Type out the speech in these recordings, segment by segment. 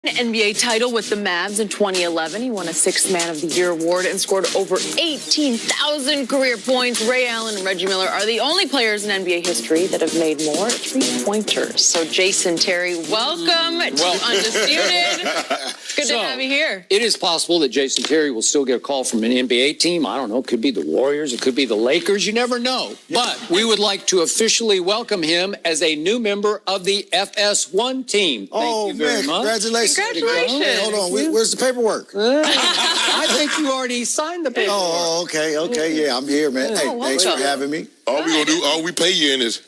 NBA title with the Mavs in 2011. He won a Sixth Man of the Year award and scored over 18,000 career points. Ray Allen and Reggie Miller are the only players in NBA history that have made more three-pointers. So, Jason Terry, welcome to Undisputed. Good to have you here. It is possible that Jason Terry will still get a call from an NBA team. I don't know. It could be the Warriors. It could be the Lakers. You never know. But we would like to officially welcome him as a new member of the FS1 team. Thank you very much. Congratulations. Congratulations. Hey, hold on. Where's the paperwork? I think you already signed the paperwork. Oh, okay. Yeah, I'm here, man. Hey, thanks for having me. All we gonna do, all we pay you in is,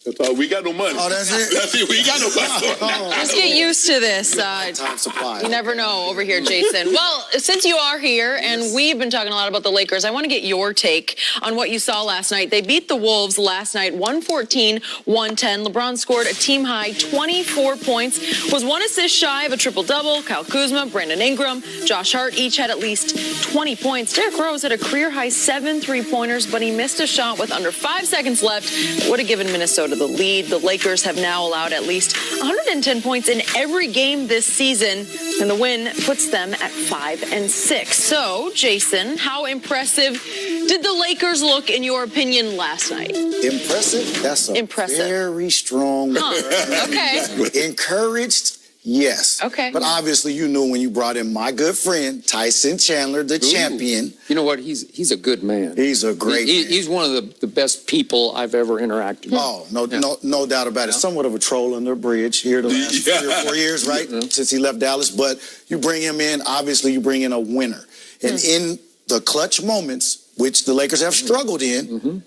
that's all. We got no money. Oh, that's it? That's it. We got no money. Just get used to this. Time supply. You never know over here, Jason. Well, since you are here and we've been talking a lot about the Lakers, I want to get your take on what you saw last night. They beat the Wolves last night, 114-110. LeBron scored a team-high 24 points, was one assist shy of a triple-double. Kyle Kuzma, Brandon Ingram, Josh Hart each had at least 20 points. Derrick Rose had a career-high 7 three-pointers, but he missed a shot with under 5 seconds left. Would have given Minnesota the lead. The Lakers have now allowed at least 110 points in every game this season, and the win puts them at 5-6. So, Jason, how impressive did the Lakers look, in your opinion, last night? Impressive? That's a very strong word. Okay. Encouraged? Yes. Okay. But obviously, you knew when you brought in my good friend, Tyson Chandler, the champion. You know what? He's a good man. He's a great man. He's one of the best people I've ever interacted with. Oh, no doubt about it. Somewhat of a troll under the bridge here the last 3 or 4 years, right? Since he left Dallas. But you bring him in, obviously you bring in a winner. And in the clutch moments, which the Lakers have struggled in,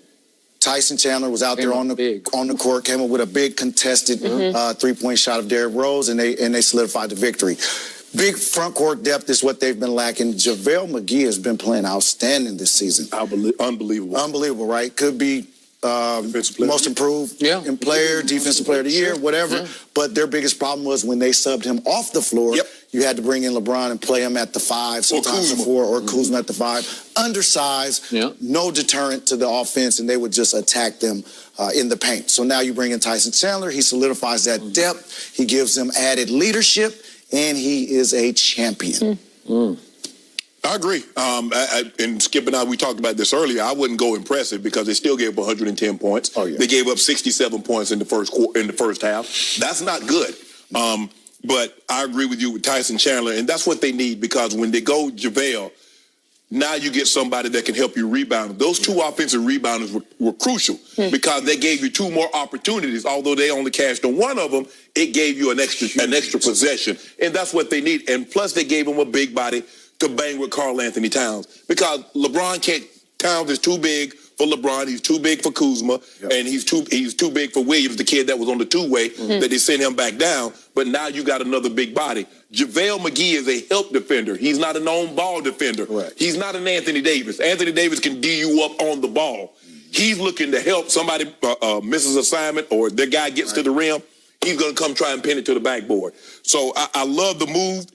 Tyson Chandler was out there on the court, came up with a big contested three-point shot of Derrick Rose, and they solidified the victory. Big front court depth is what they've been lacking. JaVale McGee has been playing outstanding this season. Unbelievable. Unbelievable, right? Could be most improved player, defensive player of the year, whatever. But their biggest problem was when they subbed him off the floor, you had to bring in LeBron and play him at the 5, sometimes the 4, or Kuzma at the 5. Undersized, no deterrent to the offense, and they would just attack them in the paint. So now you bring in Tyson Chandler. He solidifies that depth. He gives them added leadership, and he is a champion. I agree. And Skip and I, we talked about this earlier. I wouldn't go impressive because they still gave up 110 points. They gave up 67 points in the first half. That's not good. But I agree with you with Tyson Chandler, and that's what they need, because when they go JaVale, now you get somebody that can help you rebound. Those two offensive rebounders were crucial because they gave you 2 more opportunities. Although they only cashed on one of them, it gave you an extra possession, and that's what they need. And plus, they gave him a big body to bang with Karl Anthony Towns, because Towns is too big for LeBron, he's too big for Kuzma, and he's too big for Williams, the kid that was on the two-way that they sent him back down. But now you got another big body. JaVale McGee is a help defender. He's not a known ball defender. He's not an Anthony Davis. Anthony Davis can D you up on the ball. He's looking to help somebody misses assignment or their guy gets to the rim. He's going to come try and pin it to the backboard. So I love the move.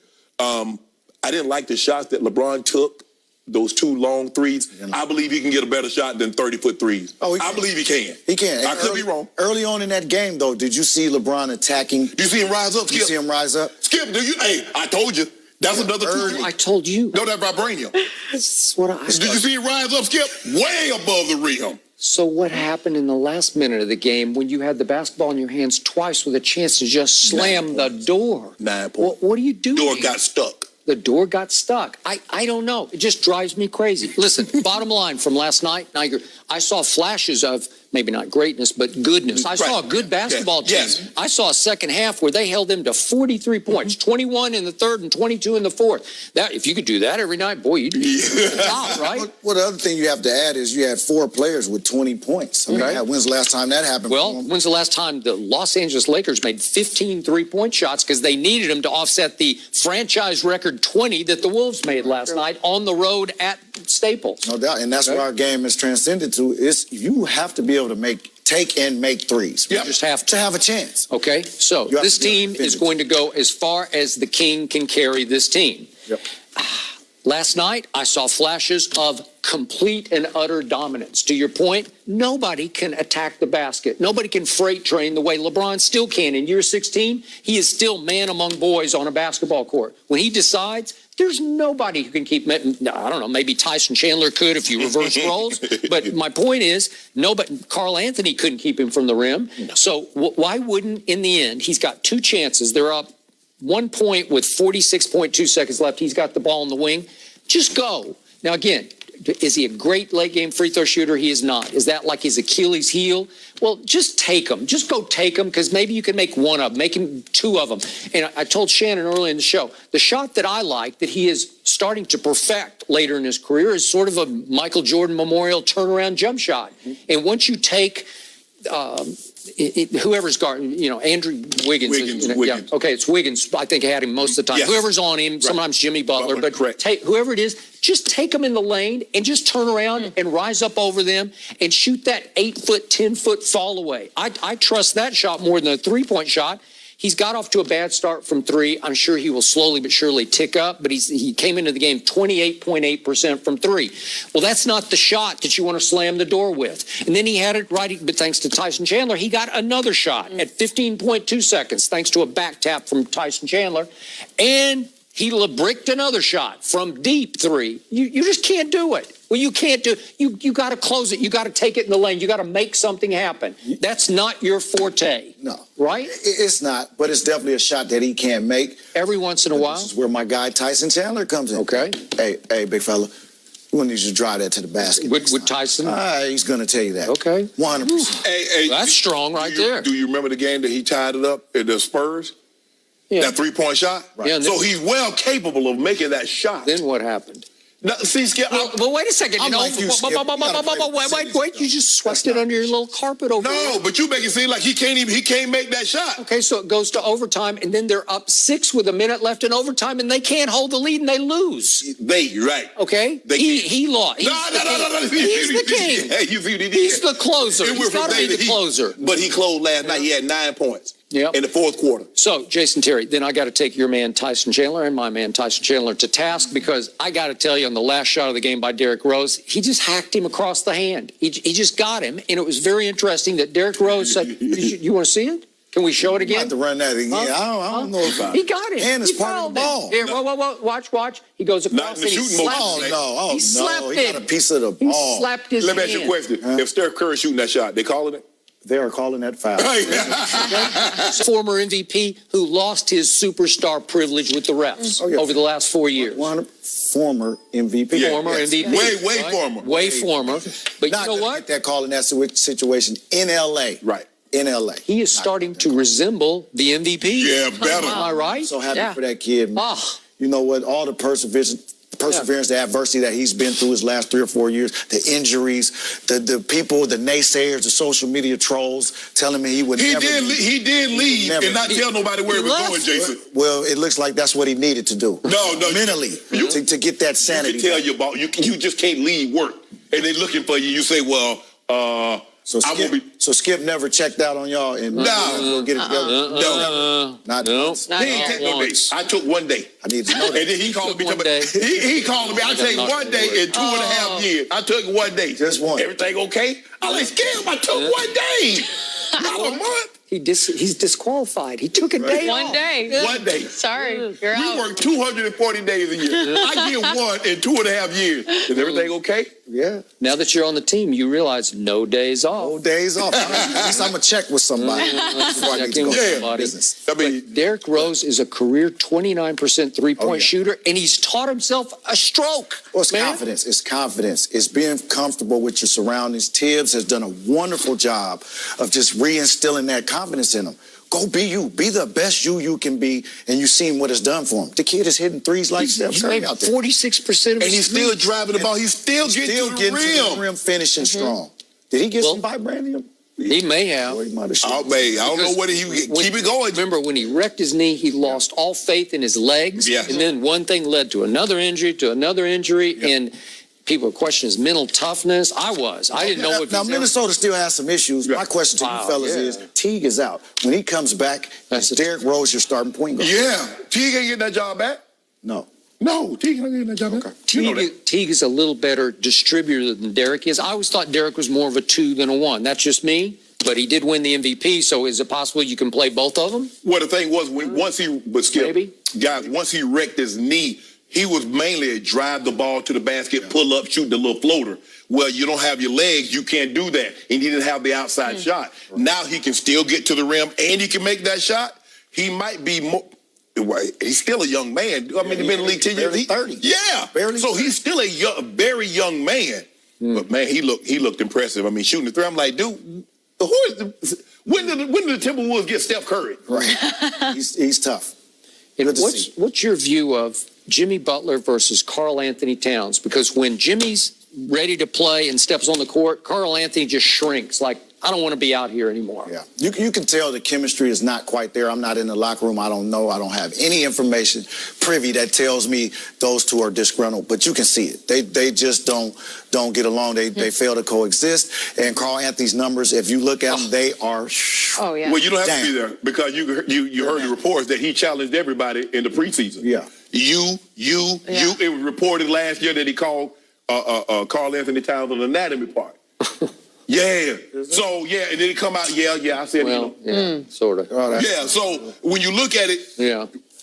I didn't like the shots that LeBron took, those 2 long threes. I believe he can get a better shot than 30-foot threes. I believe he can. He can. I could be wrong. Early on in that game, though, did you see LeBron attacking? Do you see him rise up, Skip? You see him rise up? Skip, do you? Hey, I told you. That's another 2. I told you. No, that vibranium. That's what Did you see him rise up, Skip? Way above the rim. So what happened in the last minute of the game when you had the basketball in your hands twice with a chance to just slam the door? 9 points. What are you doing? Door got stuck. The door got stuck. I don't know. It just drives me crazy. Listen, bottom line from last night, I saw flashes of maybe not greatness, but goodness. I saw a good basketball team. I saw a second half where they held them to 43 points, 21 in the third and 22 in the fourth. That, if you could do that every night, boy, you'd be top, right? Well, the other thing you have to add is you had 4 players with 20 points. I mean, when's the last time that happened? Well, when's the last time the Los Angeles Lakers made 15 three-point shots because they needed them to offset the franchise record 20 that the Wolves made last night on the road at Staples? No doubt, and that's what our game has transcended to. Is you have to be able to take and make threes. You just have to have a chance. Okay, so this team is going to go as far as the king can carry this team. Last night, I saw flashes of complete and utter dominance. To your point, nobody can attack the basket. Nobody can freight train the way LeBron still can. In year 16, he is still man among boys on a basketball court. When he decides, there's nobody who can keep him. I don't know, maybe Tyson Chandler could if you reverse roles. But my point is, nobody, Carl Anthony couldn't keep him from the rim. So why wouldn't, in the end, he's got two chances. They're up 1 point with 46.2 seconds left. He's got the ball in the wing. Just go. Now, again, is he a great late game free throw shooter? He is not. Is that like his Achilles heel? Well, just take him. Just go take him, because maybe you can make one of them, make him two of them. And I told Shannon early in the show, the shot that I like that he is starting to perfect later in his career is sort of a Michael Jordan Memorial turnaround jump shot. And once you take whoever's guarding, Andrew Wiggins. Yeah, okay, it's Wiggins. I think had him most of the time. Yes. Whoever's on him, sometimes Jimmy Butler, but correct. Whoever it is, just take them in the lane and just turn around and rise up over them and shoot that 8-foot, 10-foot fall away. I trust that shot more than a three-point shot. He's got off to a bad start from three. I'm sure he will slowly but surely tick up, but he came into the game 28.8% from three. Well, that's not the shot that you want to slam the door with. And then he had it right, but thanks to Tyson Chandler, he got another shot at 15.2 seconds, thanks to a back tap from Tyson Chandler. And he bricked another shot from deep three. You just can't do it. Well, you can't do it. You got to close it. You got to take it in the lane. You got to make something happen. That's not your forte. No. Right? It's not, but it's definitely a shot that he can make. Every once in a while. This is where my guy Tyson Chandler comes in. Okay. Hey, big fella. We want you to drive that to the basket. With Tyson? He's going to tell you that. Okay. 100%. Hey, that's strong right there. Do you remember the game that he tied it up at the Spurs? Yeah. That three-point shot? Right. Yeah, so he's well capable of making that shot. Then what happened? No, see, Skip. Well, wait a second. Wait, you just swept it under your little carpet over there. No, but you make it seem like he can't make that shot. Okay, so it goes to overtime, and then they're up 6 with a minute left in overtime, and they can't hold the lead, and they lose. Right. Okay? He lost. No. He's the king. Hey, you see what he did? He's the closer. He's got to be the closer. But he closed last night. He had 9 points. Yep. In the fourth quarter. So, Jason Terry, then I got to take your man Tyson Chandler and my man Tyson Chandler to task, because I got to tell you, on the last shot of the game by Derrick Rose, he just hacked him across the hand. He just got him, and it was very interesting that Derrick Rose said, you want to see it? Can we show it again? I have to run that again. Huh? I don't know about it. He got it. And it's He part of the fouled ball. him. Here, watch. He goes across and he slapped him. Oh, He slapped He got a him. piece of the He ball. slapped his Let me hand. ask you a question. If Steph Curry shooting that shot, they calling it? They are calling that foul. Former MVP who lost his superstar privilege with the refs over the last 4 years. Former MVP. Yeah, Former MVP. Way former. Way former. But Not you know gonna what? get that call in that situation in L.A. Right. In L.A. He is starting to resemble the MVP. Yeah, better. Am I right? So happy for that kid. You know what? All the perseverance, the adversity that he's been through his last 3 or 4 years, the injuries, the people, the naysayers, the social media trolls telling me he would never leave. He did leave and not tell nobody where he was going, Jason. Well, it looks like that's what he needed to do. No. Mentally, to get that sanity. You can tell your boss, you just can't leave work. And they looking for you. You say, well, So Skip never checked out on y'all and we'll get it together. No. Not once. He didn't take no day. I took 1 day. I need to know that. And then he called me. One day. He called me. I take 1 day in 2.5 years. I took 1 day. Just one. Everything okay? I like, Skip, I took 1 day. Not a month. He's disqualified. He took a day off. 1 day. 1 day. Sorry, you're We out. work 240 days a year. I get one in 2.5 years. Is everything okay? Yeah. Now that you're on the team, you realize no days off. No days off. At least I'm going to check with somebody before I need to go to my business. I mean, Derrick Rose is a career 29% three-point shooter, and he's taught himself a stroke. Well, it's confidence. It's confidence. It's being comfortable with your surroundings. Tibbs has done a wonderful job of just reinstilling that confidence in him. Go be you. Be the best you can be, and you've seen what it's done for him. The kid is hitting threes like Steph Curry out there. 46% of and he's still driving the ball. He's still getting to the rim. Finishing strong. Did he get some vibranium? He may have. He might have shot. I don't know whether he keep it going. Remember, when he wrecked his knee, he lost all faith in his legs. Yeah. And then one thing led to another injury, and people question his mental toughness. I didn't know what. Now, Minnesota still has some issues. My question to you fellas is, Teague is out. When he comes back, is Derrick Rose your starting point guard? Yeah. Teague ain't getting that job back. No. No, Teague not getting that job. Okay. You know that. Teague is a little better distributor than Derek is. I always thought Derek was more of a 2 than a 1. That's just me. But he did win the MVP, so is it possible you can play both of them? Well, the thing was, once he wrecked his knee, he was mainly a drive the ball to the basket, pull up, shoot the little floater. Well, you don't have your legs, you can't do that. And he didn't have the outside shot. Right. Now he can still get to the rim and he can make that shot. He might be more. He's still a young man. I mean, he's been in the league 10 years. 30. Yeah. Barely so 30. He's still a very young man. But man, he looked impressive. I mean, shooting the three, I'm like, dude, when did the Timberwolves get Steph Curry? Right. he's tough. And what's your view of Jimmy Butler versus Karl Anthony Towns? Because when Jimmy's ready to play and steps on the court, Karl Anthony just shrinks. Like, I don't want to be out here anymore. Yeah, you can tell the chemistry is not quite there. I'm not in the locker room. I don't know. I don't have any information privy that tells me those two are disgruntled. But you can see it. They just don't get along. They fail to coexist. And Karl Anthony's numbers, if you look at them, they are. Oh yeah. Well, you don't have to be there because you heard the reports that he challenged everybody in the preseason. Yeah. It was reported last year that he called Karl Anthony Towns on the anatomy part. Yeah. So, and then it come out, I said, sort of. Oh, yeah, so when you look at it,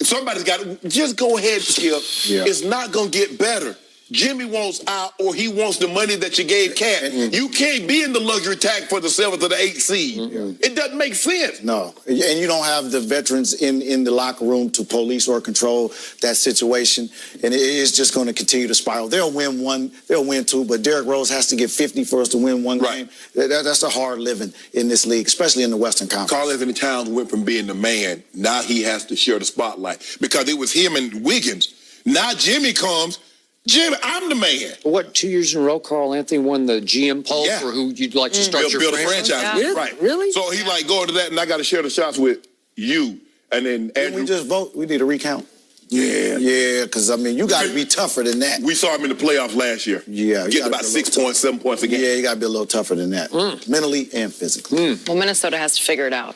somebody's got to just go ahead, Skip. Yeah. It's not going to get better. Jimmy wants out, or he wants the money that you gave Cat. Mm-hmm. You can't be in the luxury tax for the 7th or the 8th seed. Mm-hmm. It doesn't make sense. No, and you don't have the veterans in the locker room to police or control that situation, and it is just going to continue to spiral. They'll win one, they'll win two, but Derrick Rose has to get 50 for us to win one game. That's a hard living in this league, especially in the Western Conference. Karl Anthony Towns went from being the man, now he has to share the spotlight because it was him and Wiggins. Now Jimmy comes. Jimmy, I'm the man. What, 2 years in a row, Karl Anthony won the GM poll for who you'd like to start your franchise? Yeah. Right. Really? So he's like going to that, and I got to share the shots with you. And then Andrew. We just vote. We need a recount. Yeah, because, I mean, you got to be tougher than that. We saw him in the playoffs last year. Yeah. Getting about 6 points, 7 points a game. Yeah, you got to be a little tougher than that, mentally and physically. Well, Minnesota has to figure it out.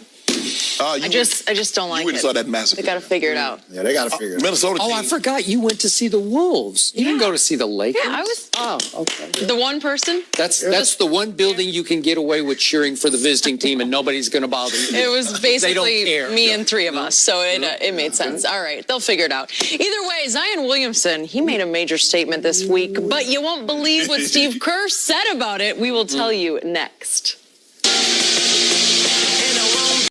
I just don't like it. Saw that massacre. They got to figure it out. Yeah, they got to figure it out. Minnesota team. Oh, I forgot you went to see the Wolves. You didn't go to see the Lakers. Yeah, I was. Oh, okay. The one person. That's the one building you can get away with cheering for the visiting team, and nobody's going to bother you. It was basically me and three of us, so it made sense. All right, they'll figure it out. Either way, Zion Williamson, he made a major statement this week, but you won't believe what Steve Kerr said about it. We will tell you next.